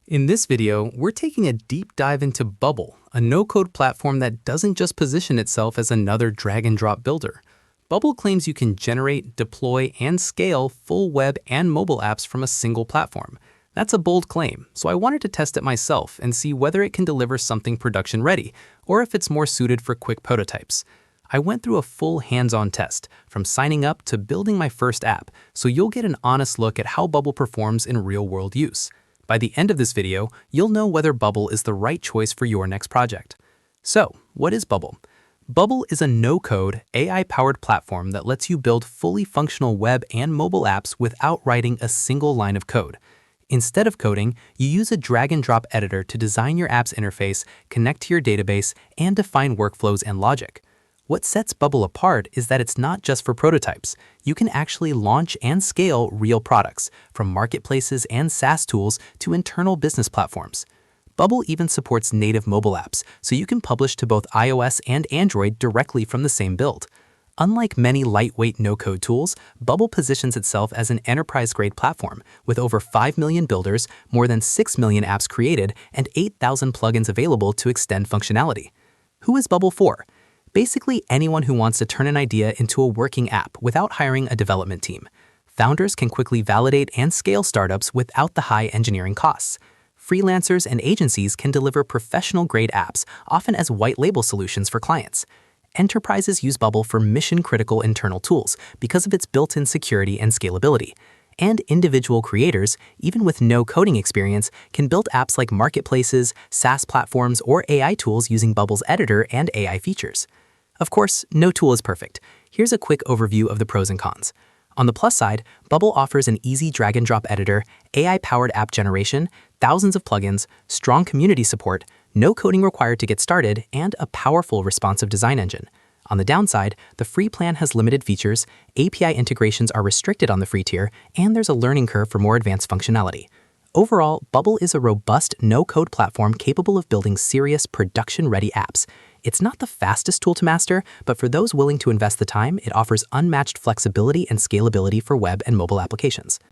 In this video, we're taking a deep dive into Bubble, a no-code platform that doesn't just position itself as another drag-and-drop builder. Bubble claims you can generate, deploy, and scale full web and mobile apps from a single platform. That's a bold claim, so I wanted to test it myself and see whether it can deliver something production-ready, or if it's more suited for quick prototypes. I went through a full hands-on test, from signing up to building my first app, so you'll get an honest look at how Bubble performs in real-world use. By the end of this video, you'll know whether Bubble is the right choice for your next project. So, what is Bubble? Bubble is a no-code, AI-powered platform that lets you build fully functional web and mobile apps without writing a single line of code. Instead of coding, you use a drag-and-drop editor to design your app's interface, connect to your database, and define workflows and logic. What sets Bubble apart is that it's not just for prototypes. You can actually launch and scale real products, from marketplaces and SaaS tools to internal business platforms. Bubble even supports native mobile apps, so you can publish to both iOS and Android directly from the same build. Unlike many lightweight no-code tools, Bubble positions itself as an enterprise-grade platform, with over 5 million builders, more than 6 million apps created, and 8,000 plugins available to extend functionality. Who is Bubble for? Basically anyone who wants to turn an idea into a working app without hiring a development team. Founders can quickly validate and scale startups without the high engineering costs. Freelancers and agencies can deliver professional-grade apps, often as white-label solutions for clients. Enterprises use Bubble for mission-critical internal tools because of its built-in security and scalability. And individual creators, even with no coding experience, can build apps like marketplaces, SaaS platforms, or AI tools using Bubble's editor and AI features. Of course, no tool is perfect. Here's a quick overview of the pros and cons. On the plus side, Bubble offers an easy drag-and-drop editor, AI-powered app generation, thousands of plugins, strong community support, no coding required to get started, and a powerful responsive design engine. On the downside, the free plan has limited features, API integrations are restricted on the free tier, and there's a learning curve for more advanced functionality. Overall, Bubble is a robust, no-code platform capable of building serious, production-ready apps. It's not the fastest tool to master, but for those willing to invest the time, it offers unmatched flexibility and scalability for web and mobile applications.